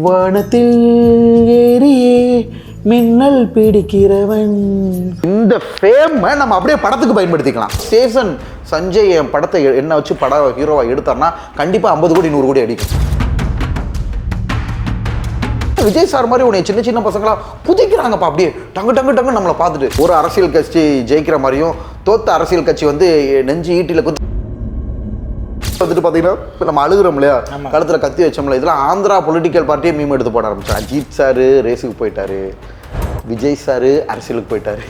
வானத்தில் ஏறியே மின்னல் பிடிக்கிறவன். இந்த ஃபேமை நம்ம அப்படியே படத்துக்கு பயன்படுத்திக்கலாம். ஸ்டேஷன் சஞ்சய் என் படத்தை என்ன வச்சு ஹீரோவா எடுத்தார்னா கண்டிப்பாக 50 கோடி 100 கோடி அடிக்கும். விஜய் சார் மாதிரி உன்னை சின்ன சின்ன பசங்களா புதிக்கிறாங்கப்பா, அப்படியே டங்கு டங்கு டங்கு நம்மளை பார்த்துட்டு. ஒரு அரசியல் கட்சி ஜெயிக்கிற மாதிரியும் தோத்த அரசியல் கட்சி வந்து நெஞ்சு ஈட்டில வந்துட்டு பார்த்தீங்கன்னா இப்போ நம்ம அழுகிறோம் இல்லையா, கழுத்தில் கத்தி வச்சோம்ல, இதெல்லாம் ஆந்திரா பொலிட்டிக்கல் பார்ட்டியே மீம் எடுத்து போட ஆரம்பிச்சோம். அஜித் சார் ரேஸுக்கு போயிட்டாரு, விஜய் சார் அரசியலுக்கு போயிட்டாரு,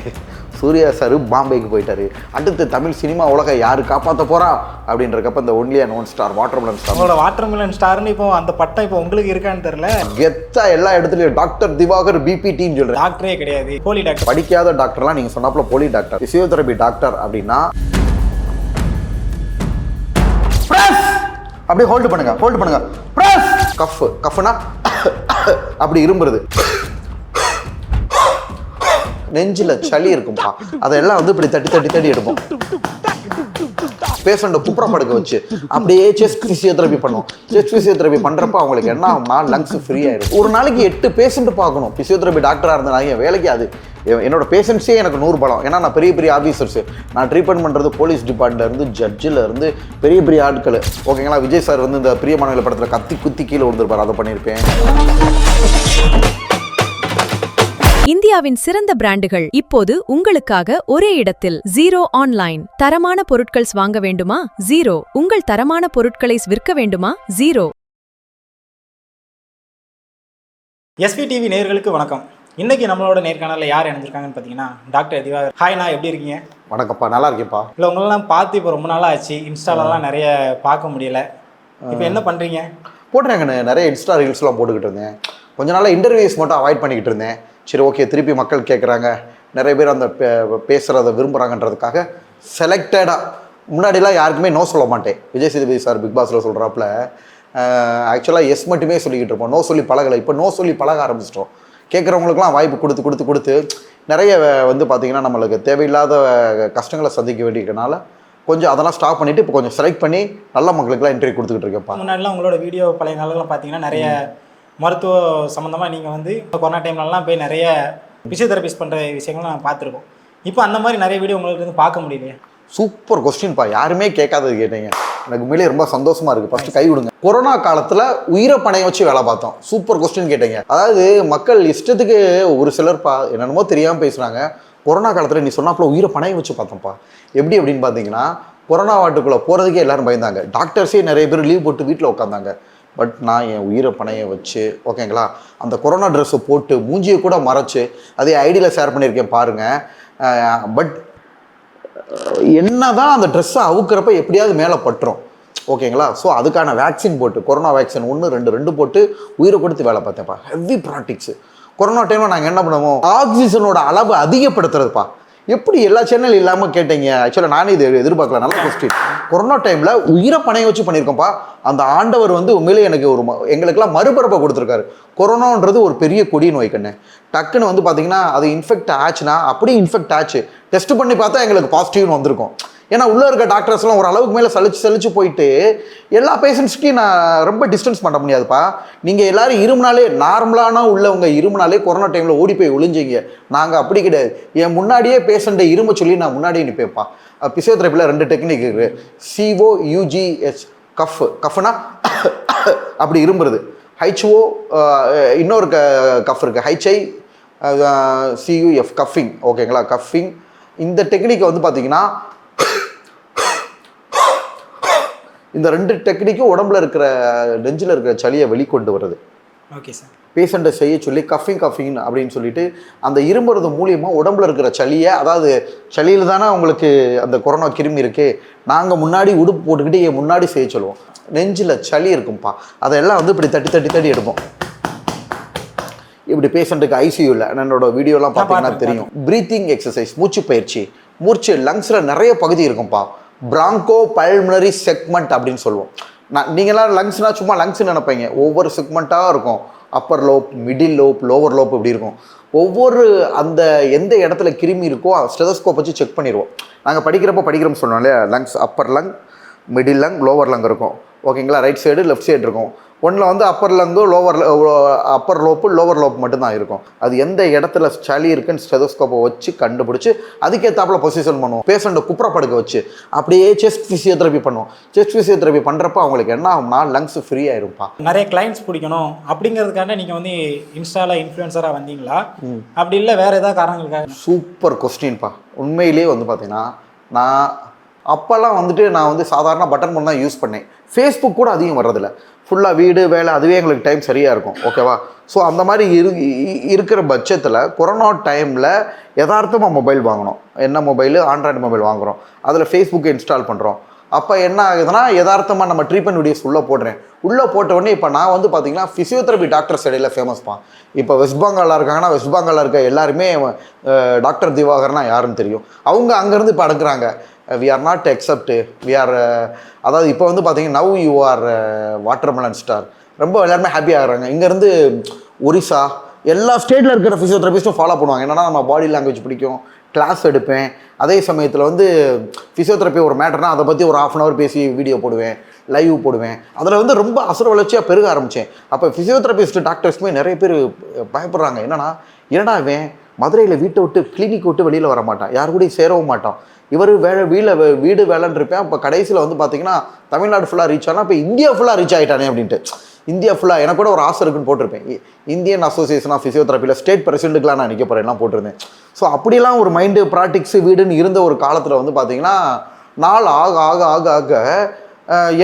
சூர்யா சார் பாம்பேக்கு போயிட்டாரு. அடுத்து தமிழ் சினிமா உலக யாரு காப்பாற்ற போறா அப்படின்றக்கப்ப இந்த only and one star watermelon star. உங்களோட வாட்டர்மெலன் ஸ்டார்னு இப்போ அந்த பட்டம் இப்போ உங்களுக்கு இருக்கான்னு தெரியல. கெத்தா எல்லா இடத்துலயும் டாக்டர் திவாகர் பிபிடின்னு சொல்றேன். டாக்டரே கிடையாது, போலி டாக்டர். படிக்காத டாக்டர்லாம் நீங்க சொன்னாப்புல போலி டாக்டர். பிசியோதெரபி டாக்டர் அப்படின்னா அப்படியே ஹோல்டு பண்ணுங்க பிரஸ். கஃப்னா அப்படி இரும்புறது, நெஞ்சில சளி இருக்கும்பா, அதெல்லாம் வந்து இப்படி தட்டி எடுப்போம். பேஷண்ட்டை குப்புற படுக்க வச்சு அப்படியே செஸ்ட் பிசியோதெரபி பண்ணுவோம். செஸ்ட் பிசியோதெரபி பண்றப்ப அவங்களுக்கு என்ன ஆகும்னா லங்ஸ் ஃப்ரீ ஆயிடும். ஒரு நாளைக்கு 8 பேஷண்ட் பார்க்கணும். பிசியோதெரபி டாக்டரா இருந்தா என் வேலைக்கு அது என்னோட பேஷண்ட்ஸே எனக்கு 100 பலம். ஏன்னா நான் பெரிய ஆஃபீஸர்ஸ், நான் ட்ரீட்மெண்ட் பண்ணுறது போலீஸ் டிபார்ட்மெண்ட்ல இருந்து ஜட்ஜில் இருந்து பெரிய ஆட்கள். ஓகேங்களா, விஜய் சார் வந்து இந்த பிரியமானவர்கள் படத்தில் கத்தி குத்தி கீழே விழுந்திருப்பார், அதை பண்ணியிருப்பேன். இந்தியாவின் சிறந்த பிராண்டுகள் இப்போது உங்களுக்காக ஒரே இடத்தில். Zero online. தரமான பொருட்கள் வாங்க வேண்டுமா? ஜீரோ. உங்கள் தரமான பொருட்களை விற்க வேண்டுமா? ஜீரோ. எஸ்பி டிவி நேயர்களுக்கு வணக்கம். இன்னைக்கு நம்மளோட நேர்காணலில் யார் இணைஞ்சிருக்காங்கன்னு பார்த்தீங்கன்னா டாக்டர் திவாகர். ஹாய்ண்ணா, எப்படி இருக்கீங்க? வணக்கம்ப்பா, நல்லா இருக்கேன்ப்பா. இல்லை, உங்களெல்லாம் பார்த்து இப்போ ரொம்ப நாளாக ஆச்சு, இன்ஸ்டாலலாம் நிறைய பார்க்க முடியல. இப்போ என்ன பண்ணுறீங்க? போட்டுறேங்க, நிறைய இன்ஸ்டா ரீல்ஸ்லாம் போட்டுக்கிட்டு இருந்தேன். கொஞ்ச நாளாக இன்டர்வியூஸ் மட்டும் அவாய்ட் பண்ணிக்கிட்டு இருந்தேன். சரி, ஓகே, திருப்பி மக்கள் கேட்குறாங்க, நிறைய பேர் அந்த பேசுகிறத விரும்புகிறாங்கன்றதுக்காக செலக்டடாக. முன்னாடிலாம் யாருக்குமே நோ சொல்ல மாட்டேன். விஜய் சேதுபதி சார் பிக் பாஸில் சொல்கிறாப்புல ஆக்சுவலாக எஸ் மட்டுமே சொல்லிக்கிட்டு இருப்போம், நோ சொல்லி பழகலை. இப்போ நோ சொல்லி பழக ஆரம்பிச்சிட்டோம். கேட்குறவங்களுக்குலாம் வாய்ப்பு கொடுத்து நிறைய வந்து பார்த்திங்கன்னா நம்மளுக்கு தேவையில்லாத கஷ்டங்களை சந்திக்க வேண்டியதுனால கொஞ்சம் அதெல்லாம் ஸ்டாப் பண்ணிவிட்டு இப்போ கொஞ்சம் செலக்ட் பண்ணி நல்ல மக்களுக்குலாம் இன்டர்வியூ கொடுத்துக்கிட்டு இருக்கேன்ப்பா. முன்னாடிலாம் உங்களோட வீடியோ பழைய நாளெல்லாம் பார்த்தீங்கன்னா நிறைய மருத்துவ சம்மந்தமாக நீங்கள் வந்து கொரோனா டைம்லலாம் போய் நிறைய பிசியோதெரபிஸ்ட் பண்ணுற விஷயங்கள்லாம் நான் பார்த்துருக்கோம். இப்போ அந்த மாதிரி நிறைய வீடியோ உங்களுக்கு வந்து பார்க்க முடியலையே. சூப்பர் கொஸ்டின்ப்பா, யாருமே கேட்காதது கேட்டீங்க. எனக்கு உண்மையிலே ரொம்ப சந்தோஷமா இருக்கு. ஃபர்ஸ்ட் கை விடுங்க. கொரோனா காலத்துல உயிரை பணைய வச்சு வேலை பார்த்தோம். சூப்பர் கொஸ்டின் கேட்டீங்க. அதாவது மக்கள் இஷ்டத்துக்கு ஒரு சிலர்ப்பா என்னென்னமோ தெரியாம பேசுறாங்க. கொரோனா காலத்துல நீ சொன்னாப்புல உயிரை பணைய வச்சு பார்த்தோம்ப்பா. எப்படி அப்படின்னு பார்த்தீங்கன்னா, கொரோனா வாட்டுக்குள்ள போறதுக்கே எல்லாரும் பயந்தாங்க. டாக்டர்ஸே நிறைய பேர் லீவ் போட்டு வீட்டில் உட்காந்தாங்க. பட் நான் என் உயிரை பணைய வச்சு, ஓகேங்களா, அந்த கொரோனா ட்ரெஸ்ஸை போட்டு மூஞ்சியை கூட மறைச்சு அதே ஐடியில் ஷேர் பண்ணியிருக்கேன் பாருங்கள். பட் என்னதான் அந்த ட்ரெஸ்ஸை அவுக்கிறப்ப எப்படியாவது மேலே பட்டுரும், ஓகேங்களா. ஸோ அதுக்கான வேக்சின் போட்டு, கொரோனா வேக்சின் 1 2 போட்டு உயிரை கொடுத்து வேலை பார்த்தேன்ப்பா. Heavy practice. கொரோனா டைமில் நாங்கள் என்ன பண்ணுவோம், ஆக்சிஜனோட அளவு அதிகப்படுத்துறதுப்பா. எப்படி எல்லா சேனல் இல்லாமல் கேட்டீங்க. ஆக்சுவலாக நானே இது எதிர்பார்க்கல. நல்ல கொஸ்டின். கொரோனா டைமில் உயிரை பணைய வச்சு பண்ணியிருக்கோம்ப்பா. அந்த ஆண்டவர் வந்து உண்மையிலே எனக்கு எங்களுக்கெல்லாம் மறுபிறப்பை கொடுத்துருக்காரு. கொரோனான்றது ஒரு பெரிய கொடி நோய் கண்ணு. டக்குன்னு வந்து பார்த்தீங்கன்னா அது இன்ஃபெக்ட் ஆச்சுன்னா அப்படியே இன்ஃபெக்ட் ஆச்சு, டெஸ்ட் பண்ணி பார்த்தா எங்களுக்கு பாசிட்டிவ்னு வந்திருக்கும். ஏன்னா உள்ளே இருக்க டாக்டர்ஸ்லாம் ஒரு அளவுக்கு மேலே சலிச்சு போயிட்டு எல்லா பேஷண்ட்ஸ்க்கையும் நான் ரொம்ப டிஸ்டன்ஸ் பண்ண முடியாதுப்பா. நீங்கள் எல்லாரும் இருமுனாலே, நார்மலான உள்ளவங்க இருமுனாலே கொரோனா டைமில் ஓடி போய் ஒளிஞ்சிங்க. நாங்கள் அப்படி கிடையாது. என் முன்னாடியே பேஷண்ட்டை இரும்ப சொல்லி நான் முன்னாடியே நிற்பேன்ப்பா. பிசியோதெரபியில் 2 டெக்னிக் இருக்குது. COUGH கஃப்னா அப்படி இரும்புறது. HO இன்னொரு கஃப் இருக்குது, HICUF கஃபிங், ஓகேங்களா. கஃபிங் இந்த டெக்னிக்கை வந்து பார்த்தீங்கன்னா இந்த 2 டெக்னிக்கும் உடம்புல இருக்கிற நெஞ்சில் இருக்கிற சளியை வெளிக்கொண்டு வருது. Okay sir. பேஷண்ட்டை செய்ய சொல்லி கஃபிங் அப்படின்னு சொல்லிட்டு அந்த இரும்புறது மூலியமாக உடம்புல இருக்கிற சளியை, அதாவது சளியில் தானே உங்களுக்கு அந்த கொரோனா கிருமி இருக்குது, நாங்கள் முன்னாடி உடுப்பு போட்டுக்கிட்டு முன்னாடி செய்ய சொல்லுவோம். நெஞ்சில் சளி இருக்கும்ப்பா, அதெல்லாம் வந்து இப்படி தட்டி எடுப்போம். இப்படி பேஷண்ட்டுக்கு ஐசியூவில் என்னோட வீடியோலாம் பார்த்தீங்கன்னா தெரியும். ப்ரீத்திங் எக்ஸசைஸ், மூச்சு பயிற்சி. மூச்சு லங்ஸில் நிறைய பகுதி இருக்கும்ப்பா. பிராங்கோ பல்மனரி செக்மெண்ட் அப்படின்னு சொல்லுவோம். நீங்களாம் லங்ஸ்னால் சும்மா லங்ஸ்ன்னு நினைப்பீங்க. ஒவ்வொரு செக்மெண்ட்டாக இருக்கும். Upper lobe, middle lobe, lower lobe இப்படி இருக்கும். ஒவ்வொரு அந்த எந்த இடத்துல கிருமி இருக்கோ ஸ்டெதஸ்கோப் வச்சு செக் பண்ணிடுவோம். நாங்கள் படிக்கிறோம் சொன்னோம் இல்லையா, lungs upper lung, middle lung, lower lung இருக்கும், ஓகேங்களா. ரைட் சைடு லெஃப்ட் சைடு இருக்கும். ஒன்றில் வந்து அப்பர்லேருந்து அப்பர் லோப்பு லோவர் லோப் மட்டும்தான் இருக்கும். அது எந்த இடத்துல சளி இருக்குன்னு ஸ்டெதோஸ்கோப்பை வச்சு கண்டுபிடிச்சி அதுக்கேற்றாப்புல பொசிஷன் பண்ணுவோம். பேஷண்ட்டை குப்புறப்படுக்க வச்சு அப்படியே செஸ்ட் ஃபிசியோதெரப்பி பண்ணுவோம். செஸ்ட் ஃபிசியோதெரப்பி பண்ணுறப்ப அவங்களுக்கு என்ன ஆகும்னா லங்ஸ் ஃப்ரீ ஆயிரும்ப்பா. நிறைய கிளைண்ட்ஸ் பிடிக்கணும் அப்படிங்கிறதுக்காக நீங்கள் வந்து இன்ஸ்டால இன்ஃப்ளூயன்சராக வந்தீங்களா, அப்படி இல்லை வேறு ஏதாவது காரணங்களுக்காக? சூப்பர் கொஸ்டின்ப்பா. உண்மையிலேயே வந்து பார்த்தீங்கன்னா நான் அப்போல்லாம் வந்துட்டு நான் வந்து சாதாரண பட்டன் ஃபோன் தான் யூஸ் பண்ணேன். ஃபேஸ்புக் கூட அதிகம் வர்றதில்ல. ஃபுல்லாக வீடு வேலை அதுவே எங்களுக்கு டைம் சரியாக இருக்கும். ஓகேவா? ஸோ அந்த மாதிரி இருக்கிற பட்சத்தில் கொரோனா டைமில் யதார்த்தமாக மொபைல் வாங்கினோம். என்ன மொபைலு? ஆண்ட்ராய்டு மொபைல் வாங்குகிறோம். அதில் ஃபேஸ்புக்கை இன்ஸ்டால் பண்ணுறோம். அப்போ என்ன ஆகுதுன்னா யதார்த்தமாக நம்ம ட்ரீட்மெண்ட் வீடியோஸ் உள்ளே போடுறேன். உள்ளே போட்ட உடனே இப்போ நான் வந்து பார்த்தீங்கன்னா ஃபிசியோதெரப்பி டாக்டர்ஸ் இடையில ஃபேமஸ்ப்பா. இப்போ வெஸ்ட் பெங்காலில் இருக்காங்கன்னா வெஸ்ட் பெங்காலில் இருக்க எல்லாருமே டாக்டர் திவாகர்னா யாருன்னு தெரியும். அவங்க அங்கேருந்து இப்போ அனுப்புகிறாங்க. We are not accept we are அதாவது இப்போ வந்து பார்த்தீங்கன்னா now you are watermelon star. ரொம்ப எல்லாருமே ஹாப்பி ஆகிறாங்க. இங்கேருந்து ஒரிசா எல்லா ஸ்டேட்டில் இருக்கிற ஃபிசியோதெரபிஸ்ட்டும் ஃபாலோ பண்ணுவாங்க. என்னன்னா நம்ம பாடி லாங்குவேஜ் பிடிக்கும், கிளாஸ் எடுப்பேன். அதே சமயத்தில் வந்து ஃபிசியோதெரப்பி ஒரு மேட்டர்னால் அதை பற்றி ஒரு 1/2 hour பேசி வீடியோ போடுவேன், லைவ் போடுவேன். அதில் வந்து ரொம்ப அசுர வளர்ச்சியாக பெருக ஆரம்பித்தேன். அப்போ ஃபிசியோதெரபிஸ்ட் டாக்டர்ஸ்க்குமே நிறைய பேர் பயப்படுறாங்க. என்னடா இவன் மதுரையில் வீட்டை விட்டு கிளினிக் விட்டு வெளியில் வர மாட்டான், யாரு கூடயும் சேரவும் மாட்டான், இவர் வீடு வேலைன்னு இருப்பேன். இப்போ கடைசியில் வந்து பார்த்தீங்கன்னா தமிழ்நாடு ஃபுல்லாக ரீச் ஆனால் இப்போ இந்தியா ஃபுல்லாக ரீச் ஆகிட்டானே அப்படின்ட்டு. இந்தியா ஃபுல்லாக எனக்கு கூட ஒரு ஆசை இருக்குன்னு போட்டிருப்பேன். இந்தியன் அசோசியேஷன் ஆஃப் ஃபிசியோதெரப்பியில் ஸ்டேட் பிரசிடென்ட்டுக்கெலாம் நான் நிற்க போகிறேன்லாம் போட்டிருந்தேன். ஸோ அப்படிலாம் ஒரு மைண்டு ப்ராக்டிக்ஸு வீடுன்னு இருந்த ஒரு காலத்தில் வந்து பார்த்தீங்கன்னா நாள் ஆக ஆக ஆக ஆக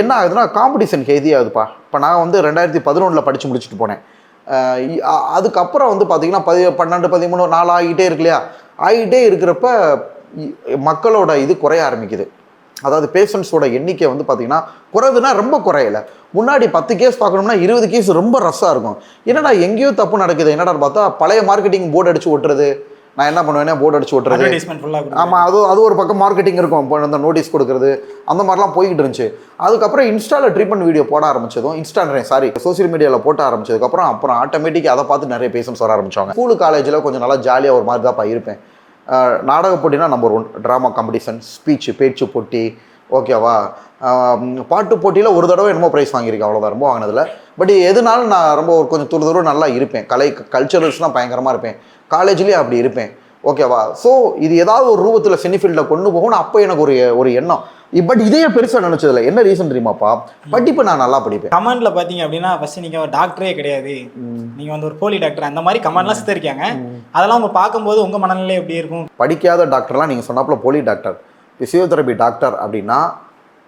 என்ன ஆகுதுன்னா காம்படிஷன் ஹெவியாகுதுப்பா. இப்போ நான் வந்து 2011 படித்து முடிச்சுட்டு போனேன். அதுக்கப்புறம் வந்து பார்த்தீங்கன்னா 12, 13 நாள் ஆகிட்டே இருக்கு இல்லையா? ஆகிட்டே இருக்கிறப்ப மக்களோட இது குறைய ஆரம்பிக்குது. அதாவது பேஷண்ட்ஸோட எண்ணிக்கை வந்து பார்த்தீங்கன்னா குறையுதுன்னா ரொம்ப குறையலை. முன்னாடி 10 கேஸ் பார்க்கணும்னா 20 கேஸ் ரொம்ப ரஷ்ஷாக இருக்கும். என்னடா எங்கேயோ தப்பு நடக்குது என்னடா பார்த்தா பழைய மார்க்கெட்டிங் போர்டு அடிச்சு ஓட்டுறது. நான் என்ன பண்ணுவேன்னா போர்டு அடிச்சு ஓட்டுறது. ஆமாம், அது ஒரு பக்கம் மார்க்கெட்டிங் இருக்கும். இப்போ அந்த நோட்டீஸ் கொடுக்குறது அந்த மாதிரிலாம் போய்கிட்டு இருந்துச்சு. அதுக்கப்புறம் இன்ஸ்டாவில் ட்ரீட்மெண்ட் வீடியோ போட ஆரம்பிச்சதும் சோசியல் மீடியாவில் போட்ட ஆரம்பிச்சதுக்கப்புறம் ஆட்டோமேட்டிக்காக அதை பார்த்து நிறைய பேஷண்ட்ஸ் வர ஆரம்பிச்சாங்க. ஸ்கூலு காலேஜில் கொஞ்சம் நல்லா ஜாலியாக ஒரு மாதிரி தான் இருப்பேன். நாடக போட்டினா நம்பர் 1, ட்ராமா காம்படிஷன், பேச்சு போட்டி, ஓகேவா? பாட்டு போட்டியில் ஒரு தடவை என்னமோ ப்ரைஸ் வாங்கியிருக்கேன், அவ்வளோதான், ரொம்ப வாங்கினதில்ல. பட் எதுனாலும் நான் ரொம்ப கொஞ்சம் தூரம் நல்லா இருப்பேன். கல்ச்சரல்ஸ்லாம் பயங்கரமாக இருப்பேன். காலேஜ்லேயே அப்படி இருப்பேன். ஓகேவா? ஸோ இது ஏதாவது ஒரு ரூபத்தில் சினிஃபீல்டில் கொண்டு போகணும். அப்போ எனக்கு ஒரு எண்ணம். பட் இதையே பெருசாக நினச்சதில்ல. என்ன ரீசன் தெரியுமாப்பா? படிப்பு நான் நல்லா படிப்பேன். கமெண்ட்ல பார்த்தீங்க அப்படின்னா ஃபர்ஸ்ட் நீங்கள் ஒரு டாக்டரே கிடையாது, நீங்கள் வந்து ஒரு போலி டாக்டர், அந்த மாதிரி கமெண்ட்லாம் சித்தரிக்காங்க. அதெல்லாம் உங்க பார்க்கும்போது உங்கள் மனநிலை எப்படி இருக்கும்? படிக்காத டாக்டர்லாம் நீங்கள் சொன்னாப்புல போலி டாக்டர், ஃபிசியோதெரபி டாக்டர் அப்படின்னா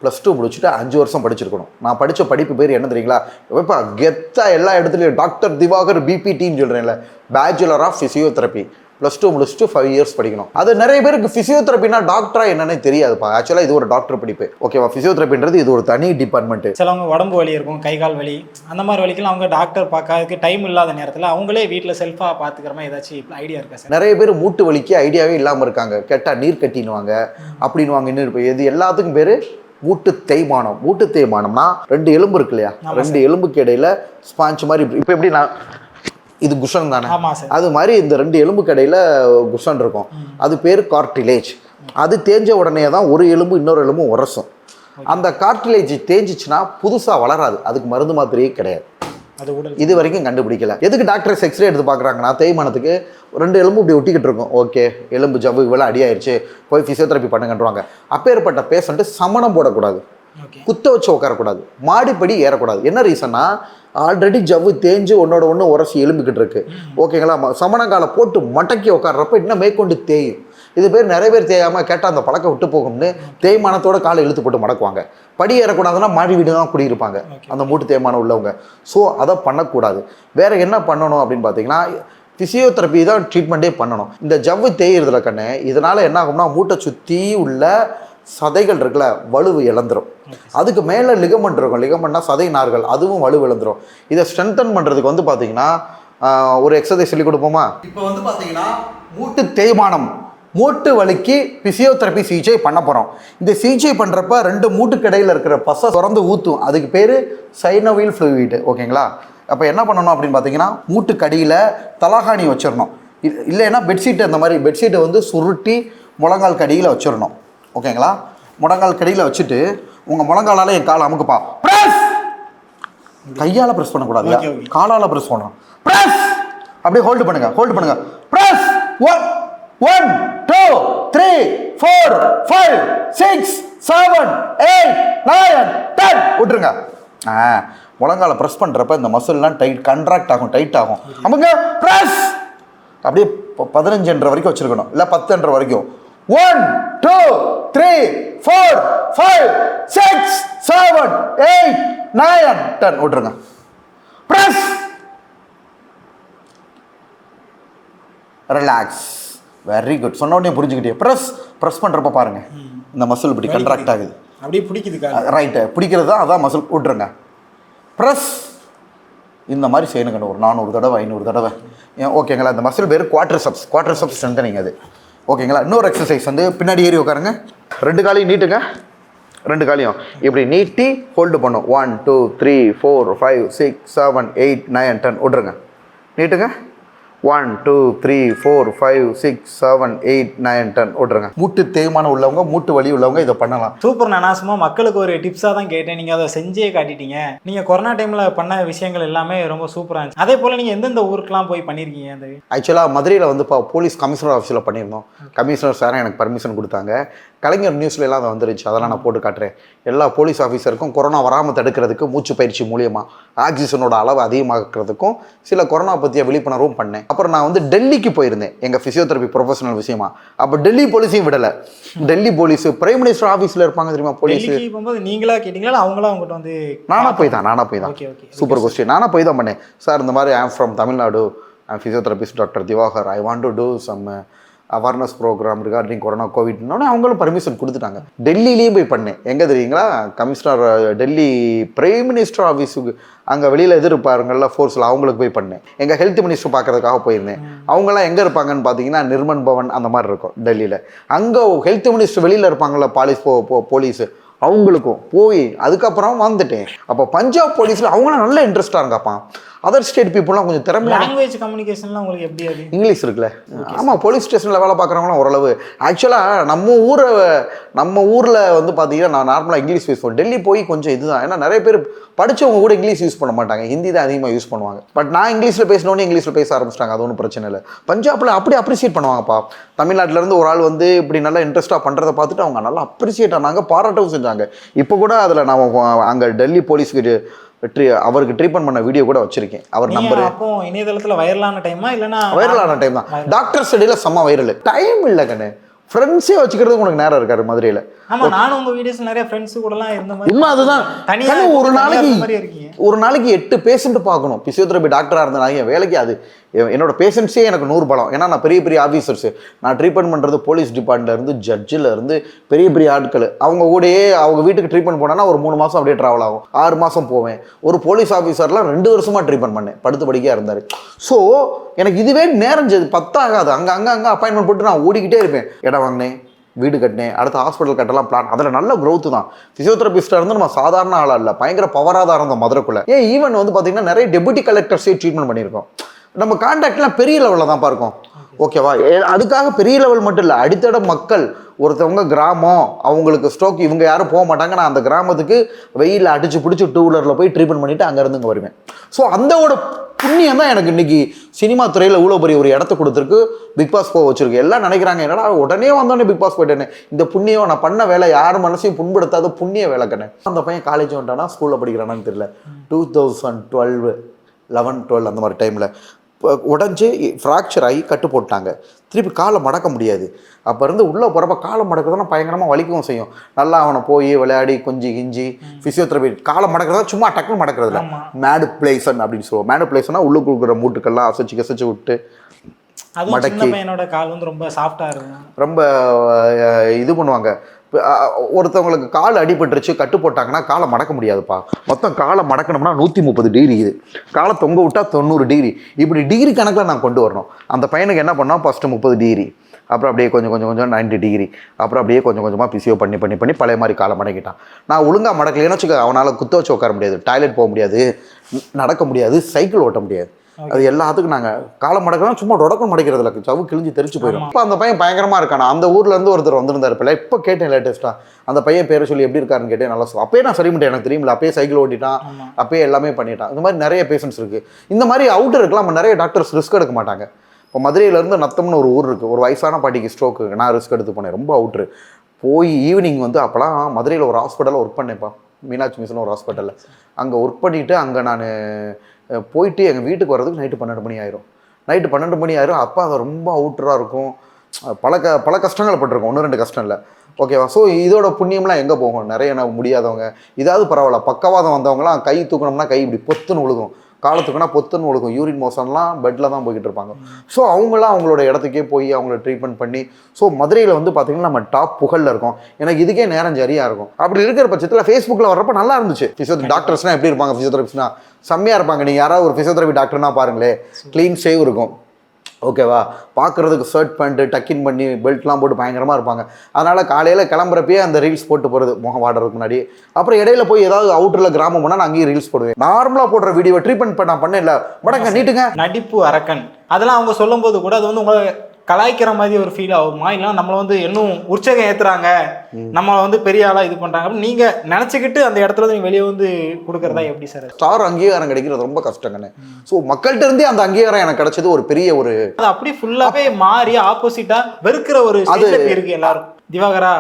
+2 முடிச்சுட்டு 5 வருஷம் படிச்சிருக்கணும். நான் படித்த படிப்பு பேர் என்ன தெரியுங்களா? இப்போ கெத்தா எல்லா இடத்துலையும் டாக்டர் திவாகர் பிபிடின்னு சொல்கிறேன்ல, பேச்சுலர் ஆஃப் ஃபிசியோதெரப்பி. +2 முடிச்சுட்டு 5 years படிக்கணும். அது நிறைய பேருக்கு ஃபிசியோதெரப்பினா டாக்டரா என்னன்னே தெரியாதுப்பா. ஆக்சுவலாக இது ஒரு டாக்டர் படிப்பு. ஓகேவா? ஃபிசியோதெரப்பின்றது இது ஒரு தனி டிபார்ட்மெண்ட். சிலவங்க உடம்பு வலி இருக்கும், கை கால் வலி, அந்த மாதிரி வலிக்கெல்லாம் அவங்க டாக்டர் பார்க்கறதுக்கு டைம் இல்லாத நேரத்தில் அவங்களே வீட்டில் செல்ஃபாக பார்த்துக்கிற மாதிரி ஏதாச்சும் ஐடியா இருக்கா சார்? நிறைய பேர் மூட்டு வலிக்கு ஐடியாவே இல்லாமல் இருக்காங்க. கேட்டால் நீர் கட்டினுவாங்க அப்படின்வாங்க. இன்னும் இது எல்லாத்துக்கும் பேர் மூட்டு தேய்மானம். மூட்டு தேய்மானம்னா 2 எலும்பு இருக்கு இல்லையா? 2 எலும்புக்கு இடையில ஸ்பாஞ்ச் மாதிரி இப்போ எப்படி நான் இது குஷன் தானே, அது மாதிரி இந்த 2 எலும்புக்கு இடையில குஷன் இருக்கும். அது பேர் கார்டிலேஜ். அது தேஞ்ச உடனே தான் ஒரு எலும்பு இன்னொரு எலும்பும் உரசும். அந்த கார்டிலேஜ் தேஞ்சிச்சுன்னா புதுசாக வளராது. அதுக்கு மருந்து மாத்திரையே கிடையாது. இது வரைக்கும் கண்டுபிடிக்கல. எதுக்கு டாக்டர்ஸ் எக்ஸ்ரே எடுத்து பார்க்குறாங்கன்னா தேய்மானத்துக்கு 2 எலும்பு இப்படி ஒட்டிக்கிட்டு இருக்கும். ஓகே, எலும்பு ஜவ்வு இவ்வளோ அடியாயிருச்சு, போய் ஃபிசியோதெரப்பி பண்ணுங்கன்றாங்க. அப்பேற்பட்ட பேஷண்ட்டு சமணம் போடக்கூடாது, குத்த வச்சு உட்காரக்கூடாது, மாடிப்படி ஏறக்கூடாது. என்ன ரீசன்னா ஆல்ரெடி ஜவ்வு தேஞ்சு ஒன்னோட ஒன்று உரசி எலும்பிக்கிட்டு இருக்கு. ஓகேங்களா? சமணங்காலை போட்டு மடக்கி உட்கார்றப்ப இன்னும் மேற்கொண்டு தேயும். இது பேர் நிறைய பேர் தேயாமல் கேட்டால் அந்த பழக்கம் விட்டு போகும்னு தேய்மானத்தோட காலை இழுத்து போட்டு மடக்குவாங்க. படி ஏறக்கூடாதுன்னா மாடி வீடு தான் குடியிருப்பாங்க அந்த மூட்டு தேய்மானம் உள்ளவங்க. ஸோ அதை பண்ணக்கூடாது. வேற என்ன பண்ணணும் அப்படின்னு பார்த்தீங்கன்னா ஃபிசியோதெரப்பி தான் ட்ரீட்மெண்ட்டே பண்ணணும். இந்த ஜவ்வு தேய்கிறதுல கண்ணு இதனால் என்ன ஆகும்னா மூட்டை சுற்றி உள்ள சதைகள் இருக்குல்ல வலுவு இழந்துரும். அதுக்கு மேலே லிகமெண்ட் இருக்கும். லிகமெண்ட்னா சதை நார்கள், அதுவும் வலு இழந்துரும். இதை ஸ்ட்ரென்தன் பண்ணுறதுக்கு வந்து பார்த்தீங்கன்னா ஒரு எக்ஸசைஸ் சொல்லி கொடுப்போமா? இப்போ வந்து பார்த்தீங்கன்னா மூட்டு தேய்மானம், மூட்டு வலிக்கு ஃபிசியோதெரப்பி சிகிச்சை பண்ண போகிறோம். இந்த சிகிச்சை பண்ணுறப்ப 2 மூட்டுக்கு இடையில் இருக்கிற பசை திறந்து ஊற்றும். அதுக்கு பேர் சைனோவியல் ஃப்ளூயிட். ஓகேங்களா? அப்போ என்ன பண்ணணும் அப்படின்னு பார்த்தீங்கன்னா மூட்டுக்கடியில் தலகாணி வச்சிடணும். இல்லைன்னா பெட்ஷீட்டு, அந்த மாதிரி பெட்ஷீட்டை வந்து சுருட்டி முழங்கால் கடியில் வச்சிடணும். ஓகேங்களா? முழங்கால் கடியில் வச்சுட்டு உங்கள் முழங்காலால் என் காலை அமுக்குப்பா, ப்ரெஸ் கையால் ப்ரெஸ் பண்ணக்கூடாது, Okay, okay. காலால் ப்ரெஸ் பண்ணணும். ப்ரெஸ் அப்படியே ஹோல்டு பண்ணுங்க. ப்ரெஸ் 1 1 2 3 4 5 6 7 8 9 10 விட்டுருங்க. முழங்கால ப்ரெஸ் பண்ணுறப்ப இந்த மசில்லாம் டைட் ஆகும். அவங்க ப்ரெஸ் அப்படியே 15 வரைக்கும் வச்சிருக்கணும், இல்லை 10 வரைக்கும். 1 2 3 4 5 6 7 8 9 10 விட்டுருங்க. Press relax. Very good. சொன்ன உடனே புரிஞ்சுக்கிட்டே. ப்ரெஸ் பண்ணுறப்ப பாருங்க இந்த மசில் இப்படி கண்ட்ராக்ட் ஆகுது, அப்படியே பிடிக்குதுக்கா. ரைட்டு, பிடிக்கிறது தான் அதான் மசில். விட்டுருங்க. ப்ரெஸ் இந்த மாதிரி செய்யணுங்க ஒரு 400 தடவை 500 தடவை. ஓகேங்களா? இந்த மசில் பேர் குவாட்ரிசெப்ஸ் ஸ்ட்ரென்தனிங் அது. ஓகேங்களா? இன்னொரு எக்ஸசைஸ் வந்து பின்னாடி ஏறி உட்காருங்க, 2 காலையும் நீட்டுங்க. 2 காலையும் இப்படி நீட்டி ஹோல்டு பண்ணும். 1 2 3 4 5 6 7 8 9 10 விட்ருங்க. நீட்டுங்க. 1 2 3 4 5 6 7 8 9 10 விட்ருங்க. மூட்டு தேய்மானம் உள்ளவங்க, மூட்டு வலி உள்ளவங்க இதை பண்ணலாம். சூப்பர். நான் சும்மா மக்களுக்கு ஒரு டிப்ஸாக தான் கேட்டேன், நீங்கள் அதை செஞ்சே காட்டிட்டீங்க. நீங்கள் கொரோனா டைமில் பண்ண விஷயங்கள் எல்லாமே ரொம்ப சூப்பராக இருந்துச்சு. அதே போல் நீங்கள் எந்தெந்த ஊருக்குலாம் போய் பண்ணியிருக்கீங்க? அந்த ஆக்சுவலாக மதுரையில் வந்து இப்போ போலீஸ் கமிஷனர் ஆஃபீஸில் பண்ணியிருந்தோம். கமிஷனர் சார் எனக்கு பர்மிஷன் கொடுத்தாங்க. கலைஞர் நியூஸ்லாம் அதை வந்துருச்சு, அதெல்லாம் நான் போட்டு காட்டுறேன். எல்லா போலீஸ் ஆஃபீஸருக்கும் கொரோனா வராமல் தடுக்கிறதுக்கு மூச்சு பயிற்சி மூலியமாக ஆக்சிஜனோட அளவு அதிகமாக்கிறதுக்கும் சில கொரோனா பற்றிய விழிப்புணர்வும் பண்ணேன். அப்புறம் நான் வந்து டெல்லிக்கு போயிருந்தேன் எங்கள் ஃபிசியோதெரபி ப்ரொஃபஷனல் விஷயமா. அப்போ டெல்லி போலீஸையும் விடலை. டெல்லி போலீஸ் பிரைம் மினிஸ்டர் ஆஃபீஸில் இருப்பாங்க தெரியுமா போலீஸ். போகும்போது நீங்களா கேட்டீங்களா அவங்களா அவங்ககிட்ட வந்து? நானாக போய் தான். Super question. நானாக போய் தான் பண்ணேன். சார் இந்த மாதிரி I'm from Tamil Nadu, I'm physiotherapist doctor Divakar, I want to do some awareness program regarding corona கோவிட்னோடனே அவங்களும் பர்மிஷன் கொடுத்துட்டாங்க. டெல்லியிலையும் போய் பண்ணேன். எங்கே தெரியுங்களா? கமிஷனர் டெல்லி பிரைம் மினிஸ்டர் ஆஃபீஸுக்கு அங்கே வெளியில் எதிர்ப்பாருங்கள்ல ஃபோர்ஸில், அவங்களுக்கு போய் பண்ணேன். எங்கள் ஹெல்த் மினிஸ்டர் பார்க்கறதுக்காக போயிருந்தேன். அவங்களாம் எங்கே இருப்பாங்கன்னு பார்த்தீங்கன்னா நிர்மன் பவன் அந்த மாதிரி இருக்கும் டெல்லியில். அங்கே ஹெல்த் மினிஸ்டர் வெளியில் இருப்பாங்கள்ல போலீஸு, அவங்களுக்கும் போய் அதுக்கப்புறம் வந்துட்டேன். அப்போ பஞ்சாப் போலீஸில் அவங்களாம் நல்ல இன்ட்ரெஸ்டாக இருக்காப்பா. அதர் ஸ்டேட் பீப்புளெலாம் கொஞ்சம் திறமையான லாங்குவேஜ் கம்யூனிகேஷன்லாம் உங்களுக்கு எப்படி? அது இங்கிலீஷ் இருக்குல்ல. ஆமாம், போலீஸ் ஸ்டேஷனில் வேலை பார்க்குறவங்களாம் ஓரளவு. ஆக்சுவலாக நம்ம ஊரில் வந்து பார்த்தீங்கன்னா நான் நார்மலாக இங்கிலீஷ் யூஸ் பண்ணுவேன். டெல்லி போய் கொஞ்சம் இதுதான். ஏன்னா நிறைய பேர் படித்தவங்க கூட இங்கிலீஷ் யூஸ் பண்ண மாட்டாங்க, ஹிந்தி தான் அதிகமாக யூஸ் பண்ணுவாங்க. பட் நான் இங்கிலீஷில் பேசினோன்னே இங்கிலீஷில் பேச ஆரம்பிச்சிட்டாங்க, அது ஒன்றும் பிரச்சனை இல்லை. பஞ்சாபில் அப்படி அப்ரிஷியேட் பண்ணுவாங்கப்பா. தமிழ்நாட்டிலேருந்து ஒரு ஆள் வந்து இப்படி நல்லா இன்ட்ரெஸ்ட்டாக பண்ணுறதை பார்த்துட்டு அவங்க நல்லா அப்ரிஷியேட் ஆனாங்க, பாராட்டவும் செஞ்சாங்க. இப்போ கூட அதில் நான் அங்கே டெல்லி போலீஸுக்கு அவருக்கு ட்ரீட்மெண்ட் பண்ண வீடியோ கூட வச்சிருக்கேன். அவர் நம்பர் அப்போ இணையதளத்தில் வைரலான டைமா இல்லைன்னா? வைரலான டைம் தான். டாக்டர் ஸ்டடியில் செம்ம வைரல். டைம் இல்லை கண்ணு, ஃப்ரெண்ட்ஸே வச்சுக்கிறதுக்கு உனக்கு நேரம் இருக்காரு மதுரையில். ஆமா, நானும் உங்க வீடியோஸ் நிறைய ஃப்ரெண்ட்ஸ் கூடலாம் இருந்த மாதிரி. உண்மை அதுதான். தனியா ஒரு நாளைக்கு 8 பேஷண்ட் பார்க்கணும். பிசியோதெரபி டாக்டராக இருந்தேன் வேலைக்கு. அது என்னோட பேஷண்ட்ஸே எனக்கு 100 பலம். ஏன்னா நான் பெரிய ஆஃபீஸர்ஸ், நான் ட்ரீட்மெண்ட் பண்ணுறது போலீஸ் டிபார்ட்மெண்ட்ல இருந்து, ஜட்ஜில் இருந்து பெரிய ஆட்கள். அவங்க கூடயே அவங்க வீட்டுக்கு ட்ரீட்மெண்ட் போனேன்னா ஒரு 3 மாதம் அப்படியே ட்ராவல் ஆகும். 6 மாதம் போவேன். ஒரு போலீஸ் ஆஃபீஸர்லாம் 2 வருஷமாக ட்ரீட்மெண்ட் பண்ணேன், படுத்து படிக்கையாக இருந்தார். ஸோ எனக்கு இதுவே நேரம் பத்தாகாது. அங்கே அப்பாயின்மெண்ட் போட்டு நான் ஓடிக்கிட்டே இருப்பேன். இடம் வாங்கினேன், வீடு கட்டினேன், அடுத்த ஹாஸ்பிட்டல் கட்டலாம் பிளான். அதில் நல்ல க்ரோத் தான். ஃபிசியோதெரபிஸ்டாக இருந்து நம்ம சாதாரண ஆளாக இல்லை, பயங்கர பவராக தான் இருந்தோம் மதுரைக்குள்ளே. ஈவன் வந்து பார்த்தீங்கன்னா நிறைய டெபுட்டி கலெக்டர்ஸே ட்ரீட்மெண்ட் பண்ணியிருக்கோம். நம்ம கான்டாக்ட்லாம் பெரிய லெவலில் தான் பார்க்கும். ஓகேவா? அதுக்காக பெரிய லெவல் மட்டும் இல்லை, அடித்தட மக்கள் ஒருத்தவங்க கிராமம், அவங்களுக்கு ஸ்ட்ரோக், இவங்க யாரும் போக மாட்டாங்க. நான் அந்த கிராமத்துக்கு வெயிலில் அடிச்சு பிடிச்சி 2 வீலரில் போய் ட்ரீட்மெண்ட் பண்ணிவிட்டு அங்கேருந்து இங்கே வருவேன். ஸோ அந்தோட புண்ணியம் தான் எனக்கு இன்னைக்கு சினிமா துறையில் இவ்வளோ பெரிய ஒரு இடத்த கொடுத்துருக்கு, பிக் பாஸ் போக வச்சிருக்கு. எல்லாம் நினைக்கிறாங்க என்னடா உடனே வந்தோடனே பிக் பாஸ் போயிட்டேனே. இந்த புண்ணியம் நான் பண்ண வேலை யார் மனசையும் புண்படுத்தாத புண்ணிய வேலை கண்ணே. அந்த பையன் காலேஜ் வந்துட்டானா ஸ்கூலில் படிக்கிறானான்னு தெரியல. 2012 11 12 அந்த மாதிரி டைமில் உடஞ்சி ஃப்ராக்சர் ஆகி கட்டு போட்டாங்க. திருப்பி காலை மடக்க முடியாது. அப்போ இருந்து உள்ளே போகிறப்ப காலை மடக்கிறதுனா பயங்கரமாக வலிக்கவும் செய்யும். நல்லா அவனை போய் விளையாடி கொஞ்சி கிஞ்சி ஃபிசியோதெரபி காலை மடக்கிறதா சும்மா டக்குன்னு மடக்கிறதுல மேடுப்ளேஷன் அப்படின்னு சொல்லுவோம். மேடுப்ளேஷன்னா உள்ளே கொடுக்குற மூட்டுக்கெல்லாம் கசைச்சு விட்டு மடக்கி. பையனோட கால் வந்து ரொம்ப சாஃப்டாக இருக்கும், ரொம்ப இது பண்ணுவாங்க. ஒருத்தவங்களுக்கு கால் அடிபட்டுருச்சு, கட்டு போட்டாங்கன்னா காலை மடக்க முடியாதுப்பா. மொத்தம் காலை மடக்கணும்னா 130 டிகிரி, இது காலை தொங்க விட்டா 90 டிகிரி, இப்படி டிகிரி கணக்கில் நான் கொண்டு வரணும். அந்த பையனுக்கு என்ன பண்ணோம், ஃபஸ்ட்டு 30 டிகிரி, அப்புறம் அப்படியே கொஞ்சம் 90 டிகிரி, அப்புறம் அப்படியே கொஞ்சமாக பிசியோ பண்ணி பழைய மாதிரி காலை மடக்கிட்டான். நான் ஒழுங்காக மடக்கலைன்னு வச்சுக்க, அவனால் குத்த வச்சு உட்கார முடியாது, டாய்லெட் போக முடியாது, நடக்க முடியாது, சைக்கிள் ஓட்ட முடியாது. அது எல்லாத்துக்கும் நாங்கள் காலம் மடக்கிறோம், சும்மா ரொடக்கம் மடைக்கிறது இல்லை, சவு கிழிஞ்சு தெரிச்சு போயிடும். இப்போ அந்த பையன் பயங்கரமாக இருக்கானா, அந்த ஊர்லேருந்து ஒருத்தர் வந்திருந்தார். இப்போ கேட்டேன் லேட்டஸ்ட்டாக அந்த பையன் பேரை சொல்லி எப்படி இருக்காருன்னு கேட்டேன். நல்லா அப்பயே நான் சரி பண்ணிட்டேன், எனக்கு தெரியுமில்ல, அப்பயே சைக்கிள் ஓட்டிட்டான், அப்பயே எல்லாமே பண்ணிட்டான். இந்த மாதிரி நிறைய பேஷண்ட்ஸ் இருக்குது. இந்த மாதிரி அவுட்டருக்குலாம் நம்ம நிறைய டாக்டர்ஸ் ரிஸ்க் எடுக்க மாட்டாங்க. இப்போ மதுரையிலேருந்து நத்தம்னு ஒரு ஊர் இருக்குது, ஒரு வயசான பாட்டிக்கு ஸ்ட்ரோக்கு, நான் ரிஸ்க் எடுத்து போனேன், ரொம்ப அவுட்ரு. போய் ஈவினிங் வந்து அப்போலாம் மதுரையில் ஒரு ஹாஸ்பிட்டலில் ஒர்க் பண்ணேன்ப்பா, மீனாட்சி மிஷன் ஒரு ஹாஸ்பிட்டலில். அங்கே ஒர்க் பண்ணிவிட்டு அங்கே நான் போயிட்டு எங்கள் வீட்டுக்கு வர்றதுக்கு நைட்டு 12 மணி ஆயிரும். நைட்டு 12 மணி ஆயிரும். அப்போ அது ரொம்ப அவுட்டராக இருக்கும், பல கஷ்டங்கள் பட்டிருக்கோம், 1-2 கஷ்டம் இல்லை, ஓகேவா. ஸோ இதோட புண்ணியம்லாம் எங்கே போகும், நிறைய முடியாதவங்க, இதாவது பரவாயில்ல, பக்கவாதம் வந்தவங்களாம் கை தூக்கணும்னா கை இப்படி பொத்துன்னு விழுகும், காலத்துக்குனா பொத்துன்னு விழுகும், யூரின் மோஷன்லாம் பெட்டில் தான் போய்கிட்டு இருப்பாங்க. ஸோ அவங்களாம் அவங்களோட இடத்துக்கே போய் அவங்கள ட்ரீட்மெண்ட் பண்ணி, ஸோ மதுரையில் வந்து பார்த்திங்கன்னா நம்ம டாப் புகழில் இருக்கோம். எனக்கு இதுக்கே நேரம் சரியாக இருக்கும். அப்படி இருக்கிற பட்சத்தில் ஃபேஸ்புக்கில் வர்றப்ப நல்லா இருந்துச்சு. டாக்டர்ஸ்னால் எப்படி இருப்பாங்க, ஃபிசியோதெரபிஸ்ட்னா செம்மையாக இருப்பாங்க. நீங்கள் யாராவது ஒரு ஃபிசியோதெரபி டாக்டர்னா பாருங்களேன், க்ளீன் ஷேவ் இருக்கும், ஓகேவா, பார்க்குறதுக்கு ஷர்ட் பேண்ட்டு டக்கின் பண்ணி பெல்ட்லாம் போட்டு பயங்கரமாக இருப்பாங்க. அதனால் காலையில் கிளம்புறப்பே அந்த ரீல்ஸ் போட்டு போகிறது முகம் வாடுறதுக்கு முன்னாடி. அப்புறம் இடையில போய் ஏதாவது அவுட்டரில் கிராமம் போனால் நான் அங்கேயும் ரீல்ஸ் போடுவேன். நார்மலாக போடுற வீடியோ ட்ரீட்மெண்ட் நான் பண்ணேன் இல்லை, மடங்க நீட்டுங்க நடிப்பு அரக்கன் அதெல்லாம் அவங்க சொல்லும் போது கூட அது வந்து உங்களை கலாய்க்கிற மாதிரி ஒரு ஃபீல் ஆகுமா, இல்லை நம்மளை வந்து இன்னும் உற்சாகம் ஏற்றுறாங்க, நம்மளை வந்து பெரிய ஆளாக இது பண்ணுறாங்க அப்படின்னு நீங்கள் நினச்சிக்கிட்டு அந்த இடத்துல நீங்கள் வெளியே வந்து கொடுக்குறதா எப்படி சார்? ஸ்டார் அங்கீகாரம் கிடைக்கிறது ரொம்ப கஷ்டங்கண்ணே. ஸோ மக்கள்கிட்ட இருந்தே அந்த அங்கீகாரம் எனக்கு கிடைச்சது ஒரு பெரிய ஒரு, அது அப்படி ஃபுல்லாகவே மாறி ஆப்போசிட்டாக வெறுக்கிற ஒரு இருக்கு எல்லாரும். திவாகரா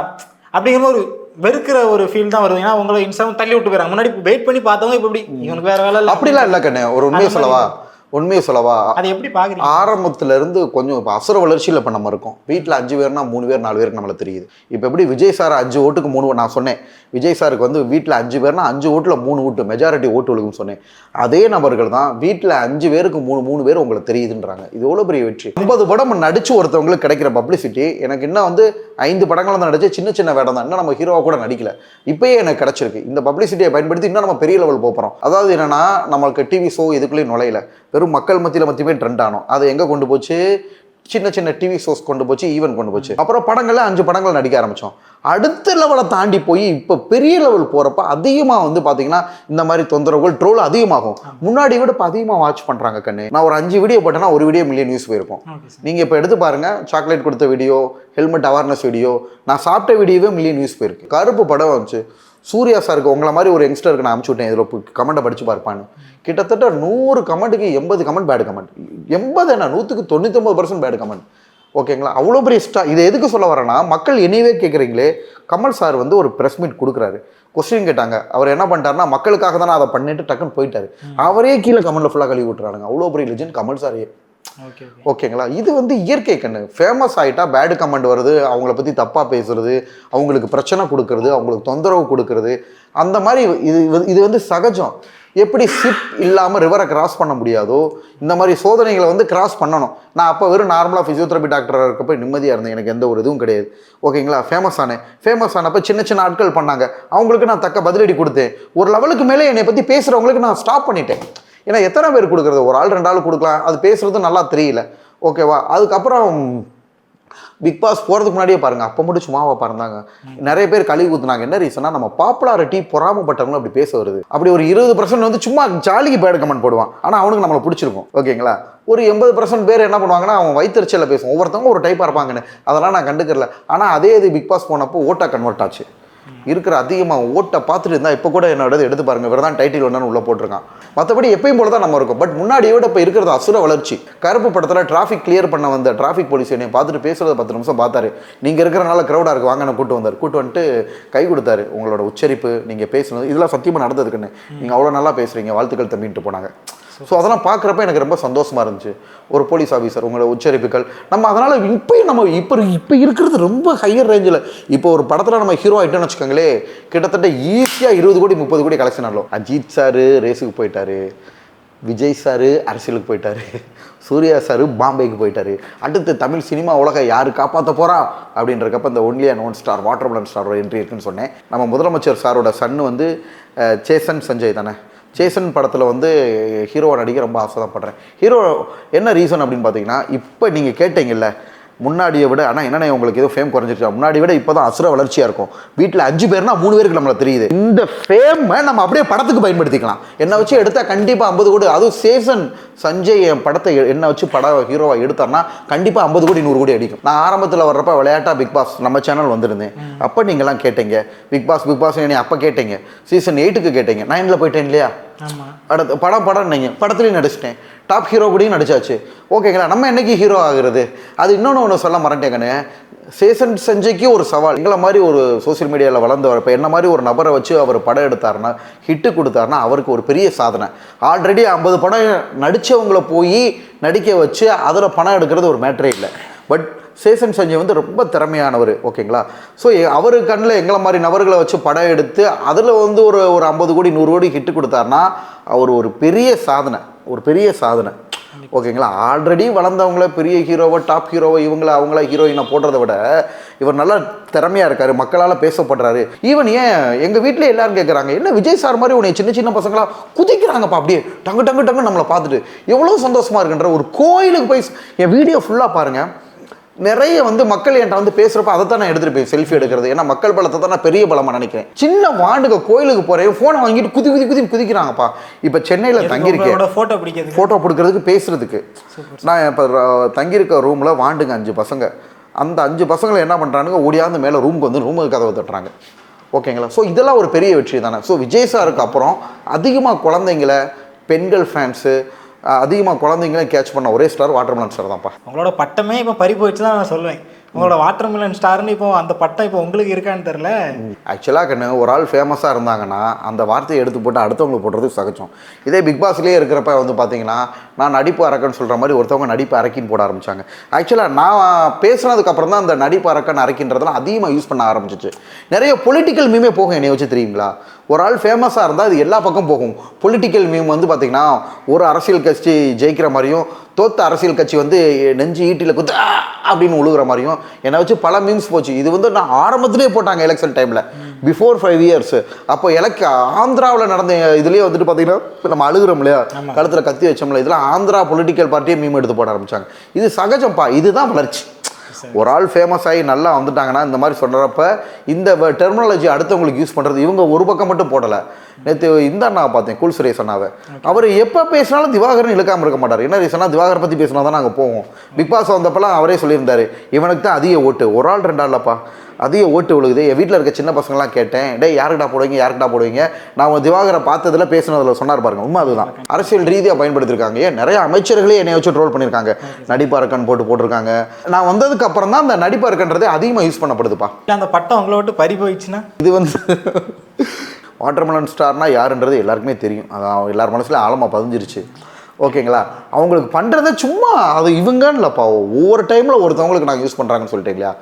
அப்படிங்கிற ஒரு வெறுக்கிற ஒரு ஃபீல் தான் வருது. ஏன்னா உங்களை இன்ஸ்டாவும் தள்ளி விட்டு போயிறாங்க. முன்னாடி வெயிட் பண்ணி பார்த்தவங்க இப்போ இப்படி இவனுக்கு வேற வேலை இல்லை அப்படிலாம் இல்லை கண்ணே. ஒரு உண்மையை சொல்லவா, அதை எப்படி பார்க்குறீங்க? ஆரம்பத்துல இருந்து கொஞ்சம் இப்போ அசுர வளர்ச்சியில் இப்போ நம்ம இருக்கோம். வீட்டில் 5 பேர்னா 3 பேர் 4 பேருக்கு நம்மளை தெரியுது. இப்போ எப்படி விஜய் சார் 5 ஓட்டுக்கு 3 நான் சொன்னேன், விஜய் சாருக்கு வந்து வீட்டில் 5 பேர்னா 5 ஓட்டில் 3 ஓட்டு மெஜாரிட்டி ஓட்டு விழுகுன்னு சொன்னேன். அதே நபர்கள் தான் வீட்டில் 5 பேருக்கு 3 பேர் உங்களுக்கு தெரியுதுன்றாங்க. இது எவ்வளோ பெரிய வெற்றி. 50 படம் நடிச்சு ஒருத்தவங்களுக்கு கிடைக்கிற பப்ளிசிட்டி எனக்கு இன்னும் வந்து 5 படங்கள் தான் நடிச்சு, சின்ன வேடம் தான், இன்னும் நம்ம ஹீரோவாக கூட நடிக்கல, இப்பயே எனக்கு கிடைச்சிருக்கு. இந்த பப்ளிசிட்டியை பயன்படுத்தி இன்னும் நம்ம பெரிய லெவல் போகிறோம். அதாவது என்னன்னா, நம்மளுக்கு டிவி ஷோ இதுக்குள்ளேயும் நுழையில, வெறும் மக்கள் மத்தியமே ட்ரெண்ட் ஆனோம். அதை எங்கே கொண்டு போச்சு, சின்ன டிவி ஷோஸ் கொண்டு போச்சு, ஈவென்ட் கொண்டு போச்சு. அப்புறம் படங்கள்ல 5 படங்கள் நடிக்க ஆரம்பித்தோம். அடுத்த லெவலை தாண்டி போய் இப்போ பெரிய லெவல் போகிறப்ப அதிகமாக வந்து பார்த்தீங்கன்னா இந்த மாதிரி தொந்தரவுகள் ட்ரோல் அதிகமாகும். முன்னாடி விட இப்போ அதிகமாக வாட்ச் பண்ணுறாங்க கண்ணு. நான் ஒரு 5 வீடியோ போட்டேன்னா ஒரு வீடியோ மில்லியன் வியூஸ் போயிருக்கும். நீங்கள் இப்போ எடுத்து பாருங்கள், சாக்லேட் கொடுத்த வீடியோ, ஹெல்மெட் அவேர்னஸ் வீடியோ, நான் சாப்பிட்ட வீடியோவே மில்லியன் வியூஸ் போயிருக்கு. கருப்பு படம் வந்துச்சு, சூர்யா சாருக்கு உங்களை மாதிரி ஒரு யங்ஸ்டருக்கு நான் அனுப்பிச்சு விட்டேன், இதில் கமெண்ட்டை படித்து பார்ப்பான்னு. கிட்டத்தட்ட 100 கமெண்ட்டுக்கு 80 கமெண்ட் பேட் கமெண்ட். 80 என்ன, 100க்கு 99% பேட் கமெண்ட், ஓகேங்களா. அவ்வளோ பெரிய இதை எதுக்கு சொல்ல வரேன்னா, மக்கள் என்னையவே கேட்குறீங்களே, கமல் சார் வந்து ஒரு ப்ரெஸ் மீட் கொடுக்குறாரு, கொஸ்டின் கேட்டாங்க, அவர் என்ன பண்ணிட்டாருன்னா மக்களுக்காக தானே அதை பண்ணிட்டு டக்குன்னு போயிட்டாரு. அவரே கீழே கமெண்ட்ல ஃபுல்லாக கழுவி விட்டுறாங்க. அவ்வளோ பெரிய லெஜெண்ட் கமல் சாரே, ஓகேங்களா. இது வந்து இயற்கை கண்ணு. ஃபேமஸ் ஆகிட்டா பேடு கமெண்ட் வருது, அவங்கள பற்றி தப்பாக பேசுறது, அவங்களுக்கு பிரச்சனை கொடுக்கறது, அவங்களுக்கு தொந்தரவு கொடுக்கறது, அந்த மாதிரி இது வந்து சகஜம். எப்படி ஷிப் இல்லாமல் ரிவரை கிராஸ் பண்ண முடியாதோ, இந்த மாதிரி சோதனைகளை வந்து கிராஸ் பண்ணணும். நான் அப்போ வெறும் நார்மலாக ஃபிசியோதெரபி டாக்டராக இருக்கப்போ நிம்மதியாக இருந்தேன், எனக்கு எந்த ஒரு இதுவும் கிடையாது, ஓகேங்களா. ஃபேமஸ் ஆனப்போ சின்ன ஆட்கள் பண்ணாங்க, அவங்களுக்கு நான் தக்க பதிலடி கொடுத்தேன். ஒரு லெவலுக்கு மேலே என்னை பற்றி பேசுகிறவங்களுக்கு நான் ஸ்டாப் பண்ணிட்டேன். ஏன்னா எத்தனை பேர் கொடுக்குறது, ஒரு ஆள் 2 ஆள் கொடுக்கலாம், அது பேசுறது நல்லா தெரியல, ஓகேவா. அதுக்கப்புறம் பிக் பாஸ் போகிறதுக்கு முன்னாடியே பாருங்கள், அப்போ மட்டும் சும்மாவா பாருந்தாங்க, நிறைய பேர் கழுவி ஊற்றுனாங்க. என்ன ரீசனா, நம்ம பாப்புலாரிட்டி பொறாமப்பட்டவங்களும் அப்படி பேச வருது. அப்படி ஒரு 20% வந்து சும்மா ஜாலிக்கு பேட் கமெண்ட் போடுவான், ஆனால் அவனுக்கு நம்மளை பிடிச்சிருக்கும், ஓகேங்களா. ஒரு 80% பேர் என்ன பண்ணுவாங்கன்னா, அவன் வயிற்றுச்சலில் பேசுவான், ஒவ்வொருத்தவங்க ஒரு டைப்பாக இருப்பாங்கன்னு, அதெல்லாம் நான் கண்டுக்கல. ஆனால் அதே இது பிக் பாஸ் போனப்போ ஓட்டாக கன்வெர்ட் ஆச்சு. இருக்கிற அதிகமாக ஓட்டை பார்த்துட்டு இருந்தால் இப்போ கூட என்னோட எடுத்து பாருங்க, இவர் தான் டைட்டில் ஒன்று உள்ளே போட்டிருக்கான். மற்றபடி எப்பயும் போல தான் நம்ம இருக்கும். பட் முன்னாடியை விட இப்போ இருக்கிறது அசுர வளர்ச்சி. கருப்பு படத்தில் டிராஃபிக் கிளியர் பண்ண வந்த டிராஃபிக் போலீஸ் என்னை பார்த்துட்டு பேசுகிறத 10 நிமிஷம் பார்த்தாரு. நீங்கள் இருக்கிறனால க்ரௌடாக இருக்குது, வாங்க கூட்டு வந்தார். கூட்டு வந்துட்டு கை கொடுத்தாரு. உங்களோட உச்சரிப்பு, நீங்கள் பேசுனது, இதெல்லாம் சத்தியமாக நடந்ததுக்குன்னு, நீங்கள் அவ்வளோ நல்லா பேசுகிறீங்க, வாழ்த்துக்கள் தம்பின்ட்டு போனாங்க. ஸோ அதெல்லாம் பார்க்குறப்ப எனக்கு ரொம்ப சந்தோஷமாக இருந்துச்சு. ஒரு போலீஸ் ஆஃபீஸர், உங்களோட உச்சரிப்புகள் நம்ம அதனால் இப்போயும் நம்ம இப்போ இருக்கிறது ரொம்ப ஹையர் ரேஞ்சில். இப்போ ஒரு படத்தில் நம்ம ஹீரோ ஆகிட்டோன்னு வச்சுக்கோங்களே, கிட்டத்தட்ட ஈஸியாக 20 கோடி 30 கோடி கலெக்ஷன் ஆகலாம். அஜித் சார் ரேஸுக்கு போயிட்டாரு, விஜய் சார் அரசியலுக்கு போயிட்டாரு, சூர்யா சார் பாம்பேக்கு போயிட்டாரு. அடுத்து தமிழ் சினிமா உலக யார் காப்பாற்ற போகிறா அப்படின்றக்கப்ப இந்த only and one star watermelon ஸ்டாரோட என்ட்ரி இருக்குன்னு சொன்னேன். நம்ம முதலமைச்சர் சாரோட சன்னு வந்து சேசன் சஞ்சய் தானே. சேசன் படத்தில் வந்து ஹீரோவை நடிக்க ரொம்ப ஆசை தான் படுறேன். ஹீரோ என்ன ரீசன் அப்படின்னு பார்த்தீங்கன்னா, இப்போ நீங்கள் கேட்டீங்கல்ல, முன்னாடியை விட ஆனால் என்னென்ன உங்களுக்கு ஏதோ ஃபேம் குறைஞ்சிருச்சா, முன்னாடி விட இப்போ தான் அசுர வளர்ச்சியாக இருக்கும். வீட்டில் 5 பேர்னா 3 பேருக்கு நம்மளை தெரியுது. இந்த ஃபேமை நம்ம அப்படியே படத்துக்கு பயன்படுத்திக்கலாம். என்னை வச்சு எடுத்தால் கண்டிப்பாக 50 கோடி, அதுவும் சேசன் சஞ்சய் என் படத்தை என்னை வச்சு ஹீரோவாக எடுத்தார்னா கண்டிப்பாக 50 கோடி 100 கோடி அடிக்கும். நான் ஆரம்பத்தில் வர்றப்ப விளையாட்டா பிக் பாஸ் நம்ம சேனல் வந்திருந்தேன். அப்போ நீங்கள்லாம் கேட்டீங்க பிக் பாஸ் என்னை அப்போ கேட்டீங்க, சீசன் 8க்கு கேட்டீங்க, 9ல் போயிட்டேன் இல்லையா. அடுத்து படம் நீங்கள் படத்துலையும் நடிச்சிட்டேன், டாப் ஹீரோ கூடயும் நடிச்சாச்சு. ஓகேங்களா, நம்ம என்னைக்கு ஹீரோ ஆகுறது? அது இன்னொன்று சொல்ல மறந்துட்டேங்கண்ணே, சேசன் சஞ்சய்க்கு ஒரு சவால். எங்களை மாதிரி ஒரு சோசியல் மீடியாவில் வளர்ந்தவர், இப்போ என்ன மாதிரி ஒரு நபரை வச்சு அவர் படம் எடுத்தாருன்னா, ஹிட்டு கொடுத்தாருன்னா அவருக்கு ஒரு பெரிய சாதனை. ஆல்ரெடி 50 படம் நடித்தவங்களை போய் நடிக்க வச்சு அதில் பணம் எடுக்கிறது ஒரு மேட்டரே இல்லை. பட் சேசன் சஞ்சய் வந்து ரொம்ப திறமையானவர். ஓகேங்களா, ஸோ அவர் கண்ணில் எங்களை மாதிரி நபர்களை வச்சு படம் எடுத்து அதில் வந்து ஒரு 50 கோடி 100 கோடி ஹிட்டு கொடுத்தாருன்னா அவர் ஒரு பெரிய சாதனை. ஓகேங்களா, ஆல்ரெடி வளர்ந்தவங்கள பெரிய ஹீரோவை டாப் ஹீரோவை அவங்கள ஹீரோயினை போடுறத விட இவர் நல்லா திறமையாக இருக்காரு, மக்களால் பேசப்படுறாரு. ஈவன் ஏன் எங்கள் வீட்டில் எல்லாரும் கேட்குறாங்க, என்ன விஜய் சார் மாதிரி உன்னை சின்ன பசங்களா குதிக்கிறாங்கப்பா, அப்படியே டங்கு நம்மளை பார்த்துட்டு எவ்வளோ சந்தோஷமாக இருக்குன்ற. ஒரு கோயிலுக்கு போய் என் வீடியோ ஃபுல்லாக பாருங்கள், நிறைய வந்து மக்கள் என்கிட்ட வந்து பேசுகிறப்ப அதை தான் நான் எடுத்துகிட்டு போய் செல்ஃபி எடுக்கிறது. ஏன்னா மக்கள் பலத்தை தான் நான் பெரிய பலமாக நினைக்கிறேன். சின்ன வாண்டுக கோயிலுக்கு போகிறேன், ஃபோனை வாங்கிட்டு குதிக்கிறாங்கப்பா. இப்போ சென்னையில் தங்கியிருக்கேன், ஃபோட்டோ பிடிக்கிறதுக்கு பேசுகிறதுக்கு. நான் இப்போ தங்கியிருக்க ரூமில் வாண்டுங்க 5 பசங்க. அந்த 5 பசங்களை என்ன பண்ணுறானுங்க, ஓடியாந்து மேலே ரூமுக்கு கதவை தட்டுறாங்க. ஓகேங்களா, ஸோ இதெல்லாம் ஒரு பெரிய வெற்றி தானே. ஸோ விஜய் சாருக்கு அப்புறம் அதிகமாக குழந்தைங்கள, பெண்கள் ஃபேன்ஸு, அதிகமாக குழந்தைங்களும் கேட்ச் பண்ண ஒரே ஸ்டார் வாட்டர்மெலன் ஸ்டார் தான்ப்பா. உங்களோட பட்டமே இப்போ பறி போயிடுச்சு தான் நான் சொல்லுவேன். உங்களோட வாட்டர்மெலன் ஸ்டார்னு இப்போ அந்த பட்டம் இப்போ உங்களுக்கு இருக்கான்னு தெரில. ஆக்சுவலாக கண்ணு ஒரு ஆள் ஃபேமஸாக இருந்தாங்கன்னா அந்த வார்த்தையை எடுத்து போட்டு அடுத்தவங்களுக்கு போடுறது சகஜம். இதே பிக் பாஸ்லேயே இருக்கிறப்ப வந்து பார்த்தீங்கன்னா நான் நடிப்பு அரக்கன்னு சொல்கிற மாதிரி ஒருத்தவங்க நடிப்பு அரக்கின்னு போட ஆரம்பித்தாங்க. ஆக்சுவலாக நான் பேசுனதுக்கப்புறம் தான் அந்த நடிப்பு அரக்கன் அரக்கின்றதெல்லாம் அதிகமாக யூஸ் பண்ண ஆரம்பிச்சிச்சு. நிறைய பொலிட்டிக்கல் மீமே போகும் என்னை வச்சு, தெரியுங்களா. ஒரு ஆள் ஃபேமஸாக இருந்தால் அது எல்லா பக்கம் போகும். பொலிட்டிக்கல் மீம் வந்து பார்த்திங்கன்னா ஒரு அரசியல் கட்சி ஜெயிக்கிற மாதிரியும் தோத்த அரசியல் கட்சி வந்து நெஞ்சு ஈட்டியில் குத்து அப்படின்னு உழுகிற மாதிரியும் என்னை வச்சு பல மீம்ஸ் போச்சு. இது வந்து நான் ஆரம்பத்திலே போட்டாங்க எலெக்ஷன் டைமில், பிஃபோர் 5 இயர்ஸ். அப்போ ஆந்திராவில் நடந்த இதுலேயே வந்துட்டு பார்த்தீங்கன்னா நம்ம அழுகிறோம் இல்லையா, கழுத்தில் கத்தி வச்சோம்ல, இதெல்லாம் ஆந்திரா பொலிட்டிக்கல் பார்ட்டியே மீம் எடுத்து போட ஆரம்பித்தாங்க. இது சகஜம்ப்பா, இதுதான் வளர்ச்சி. ஒரு ஆள் ஃபேமஸ் ஆகி நல்லா வந்துட்டாங்கன்னா இந்த மாதிரி சொல்கிறப்ப இந்த டெர்மினாலஜி அடுத்தவங்களுக்கு யூஸ் பண்ணுறது. இவங்க ஒரு பக்கம் மட்டும் போடலை. நேற்று இந்த அண்ணாவை பார்த்தேன், கூல் சுரேஷ் அண்ணாவை. அவர் எப்போ பேசினாலும் திவாகரன் இழுக்காமல் இருக்க மாட்டார். என்ன ரீசனா, திவாகரை பற்றி பேசினா தான் நாங்கள் போவோம். பிக் பாஸ் வந்தப்பெல்லாம் அவரே சொல்லியிருந்தார், இவனுக்கு தான் அதிக ஓட்டு, ஒரு ஆள் 2 ஆள்லப்பா அதிக ஓட்டு விழுகுது. என் வீட்டில் இருக்க சின்ன பசங்களாம் கேட்டேன், டே யாருக்கிட்டா போடுவீங்க. நான் திவாகரை பார்த்ததில் பேசுனதில் சொன்னார் பாருங்க, உண்மை அதுதான். அரசியல் ரீதியாக பயன்படுத்தியிருக்காங்க. ஏன் நிறைய அமைச்சர்களே என்னை வச்சு ட்ரோல் பண்ணியிருக்காங்க, நடிப்பாருக்கன் போட்டிருக்காங்க. நான் வந்ததுக்கு அப்புறம் தான் அந்த நடிப்பாருக்கன்றதே அதிகமாக யூஸ் பண்ணப்படுதுப்பா. அந்த பட்டம் உங்களை விட்டு பறி போயிடுச்சுன்னா இது வந்து வாட்டர்மெலன் ஸ்டார்னா யாருன்றது எல்லாருக்குமே தெரியும். அதான் எல்லார் மனசுலையும் ஆழமாக பதிஞ்சிருச்சு. ஓகேங்களா, அவங்களுக்கு பண்ணுறதே சும்மா அது இவங்கன்னு இல்லைப்பா, ஒவ்வொரு டைமில் ஒருத்தவங்களுக்கு நாங்கள் யூஸ் பண்ணுறாங்கன்னு சொல்லிட்டேன் இல்லையா.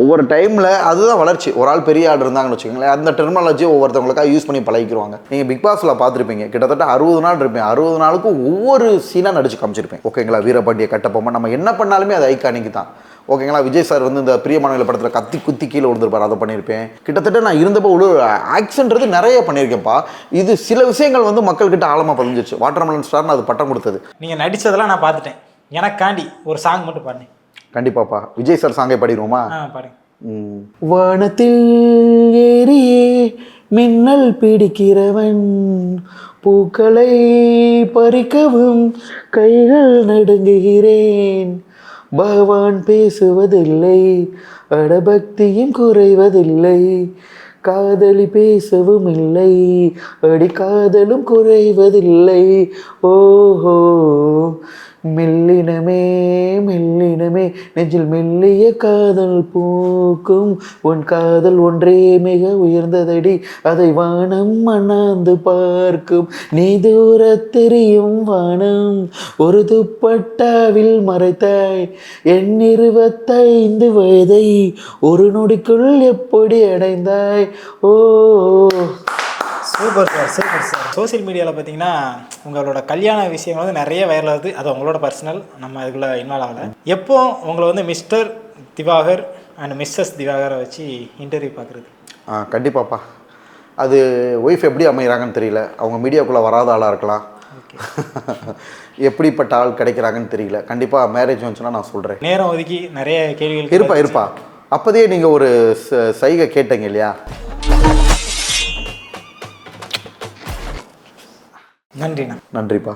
ஒவ்வொரு டைமில் அதுதான் வளர்ச்சி. ஒரு ஆள் பெரிய ஆள் இருந்தாங்கன்னு வச்சுக்கோங்களேன், அந்த டெர்மினாலஜியை ஒவ்வொருத்தவங்களுக்காக யூஸ் பண்ணி பழகிக்குவாங்க. நீங்கள் பிக் பாஸில் பார்த்துருப்பீங்க, கிட்டத்தட்ட 60 நாள் இருப்பேன். 60 நாளுக்கும் ஒவ்வொரு சீனாக நடிச்சு காமிச்சிருப்பேன். ஓகேங்களா, வீரபாண்டிய கட்டபொம்மன், நம்ம என்ன பண்ணாலுமே அது ஐகானிக்கு தான். ஓகேங்களா, விஜய் சார் வந்து இந்த பிரியமானவர்கள் படத்தில் கத்தி குத்தி கீழே விழுந்திருப்பார், அதை பண்ணியிருப்பேன். கிட்டத்தட்ட நான் இருந்தப்போ ஒரு ஆக்ஷன்றது நிறைய பண்ணியிருக்கேன்ப்பா. இது சில விஷயங்கள் வந்து மக்கள்கிட்ட ஆழமாக பதிஞ்சிருச்சு. வாட்டர்மெலன் ஸ்டார்னு அது பட்டம் கொடுத்தது. நீங்கள் நடித்ததெல்லாம் நான் பார்த்துட்டேன். எனக்காண்டி ஒரு சாங் மட்டும் பாடுங்க. கண்டிப்பாப்பா, விஜய் சார் சாங்கை பாடிடுவோமா? பாருங்க. வானத்தில் ஏறியே மின்னல் பிடிக்கிறவன், பூக்களை பறிக்கவும் கைகள் நடுங்குகிறேன். பகவான் பேசுவதில்லை, அடபக்தியும் குறைவதில்லை. காதலி பேசவும் இல்லை, அடி காதலும் குறைவதில்லை. ஓஹோ மெல்லினமே நெஞ்சில் மெல்லிய காதல் பூக்கும். உன் காதல் ஒன்றே மிக உயர்ந்ததடி, அதை வானம் அண்ணாந்து பார்க்கும். நீ தூர தெரியும் வானம், ஒரு துப்பட்டாவில் மறைத்தாய் என் 25 வயதை, ஒரு நொடிக்குள் எப்படி அடைந்தாய். ஓ சூப்பர் சார். சோசியல் மீடியாவில் பார்த்தீங்கன்னா உங்களோட கல்யாண விஷயம் வந்து நிறைய வைரல் ஆகுது. அது உங்களோட பர்சனல், நம்ம அதுக்குள்ளே இன்வால்வ் ஆகலை. எப்போ உங்களை வந்து மிஸ்டர் திவாகர் அண்ட் மிஸ்ஸஸ் திவாகரை வச்சு இன்டர்வியூ பார்க்குறது? கண்டிப்பாப்பா. அது ஒய்ஃப் எப்படி அமைகிறாங்கன்னு தெரியல. அவங்க மீடியாக்குள்ளே வராத ஆளாக இருக்கலாம், எப்படிப்பட்ட ஆள் கிடைக்கிறாங்கன்னு தெரியல. கண்டிப்பாக மேரேஜ் வந்துச்சுன்னா நான் சொல்கிறேன். நேரம் ஒதுக்கி நிறைய கேள்விகள் இருப்பா. அப்போதே நீங்கள் ஒரு சைகை கேட்டீங்க இல்லையா? நன்றிண்ணா. நன்றிப்பா.